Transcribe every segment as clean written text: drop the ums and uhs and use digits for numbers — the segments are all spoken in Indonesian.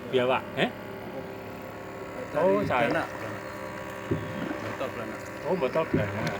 Biawak, Oh, saya. Belanak. Botol belanak. Oh, botol belanak.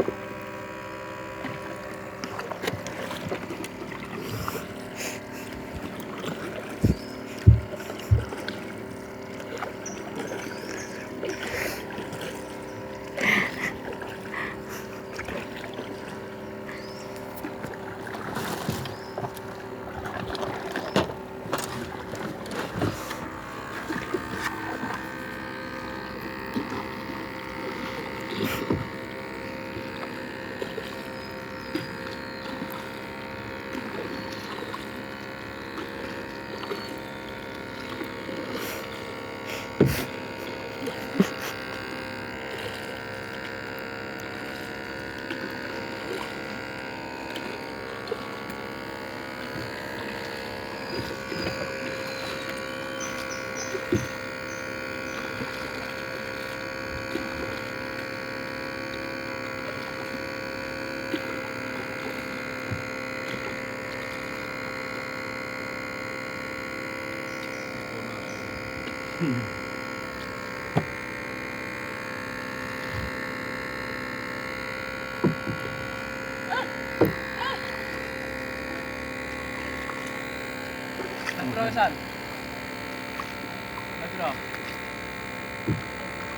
Terusan. Ayo.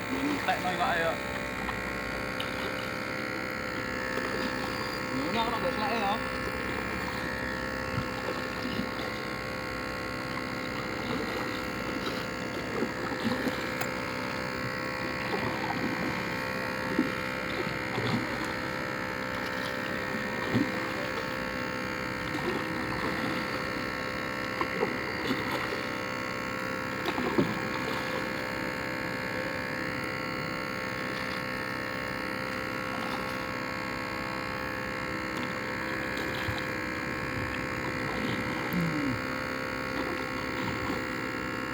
Minta no kok ayo. Nuna kok ndak selek ya.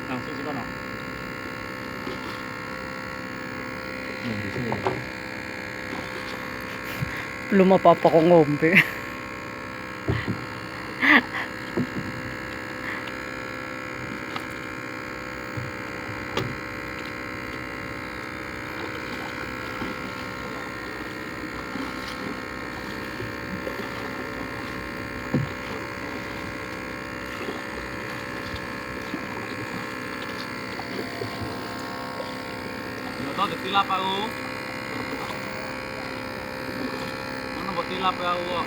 Langsung sih kono. Belum apa-apa kok ngombe. Yo to ditilap aku. Ono mbok tilap ya aku kok.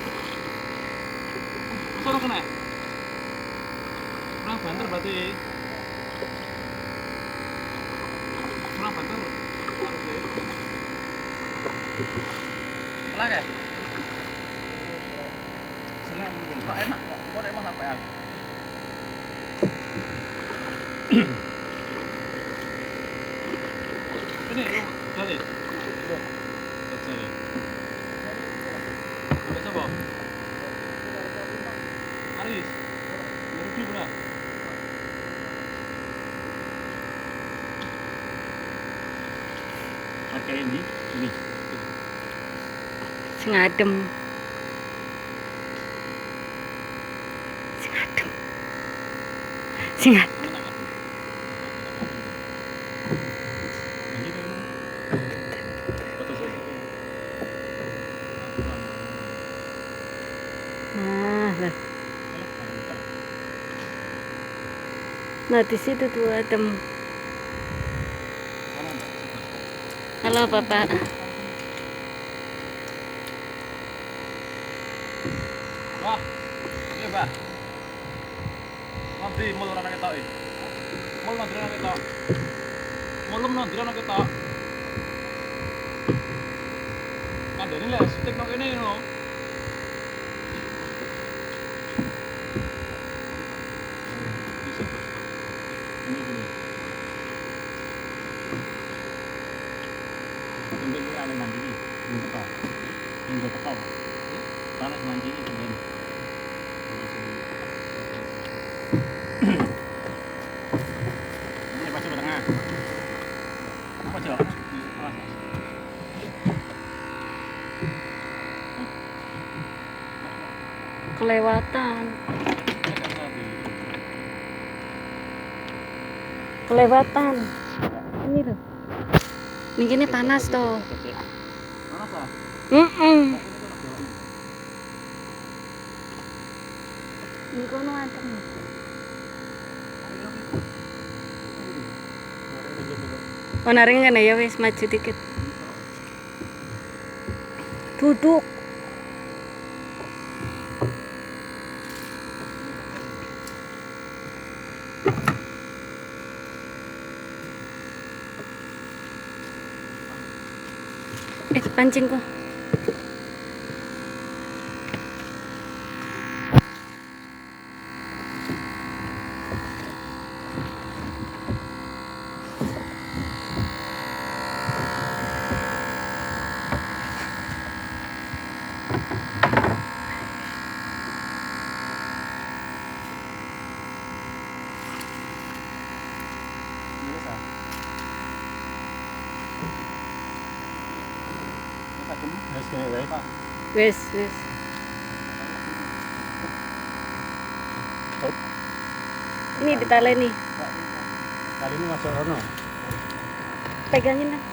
Wis ora kena. Kurang banter berarti. Kurang banter. Lagi. Senang kok enak kok. Kok emang apa ya? Ini dari. Dari. Ada siapa? Aris. Rugi pula. Pakai ini. Sing adem. Sing adem. Sing adem. Nah, nah di situ tuh adem. Halo Bapak. Wah. Iya, Pak. Nanti mul ora ketok iki. Mul nanti ora ketok. Mulem nanti ora ketok. Kandhane lek stick nang kene ngono. Bisa. Ini. Untuk ini ada mandi ini. Ini apa? Ini apa? Panas mandi ini kemudian. Ini pasti tengah. Pojok. Kelewatan. Kelewatan. Ini tuh. Ini panas toh. Panas ah. Ini kono adem. Oh naring kan ya wis maju dikit. Duduk. Pancing kok. Wes. Ini ditaleni. Kali ini masuk Rono. Pegangin lah. Nah,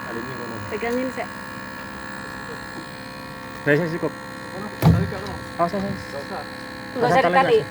kali ini Rono. Pegangin sih. Saya cukup. Tarik ke lo. Oh, saya. Enggak usah ditarik.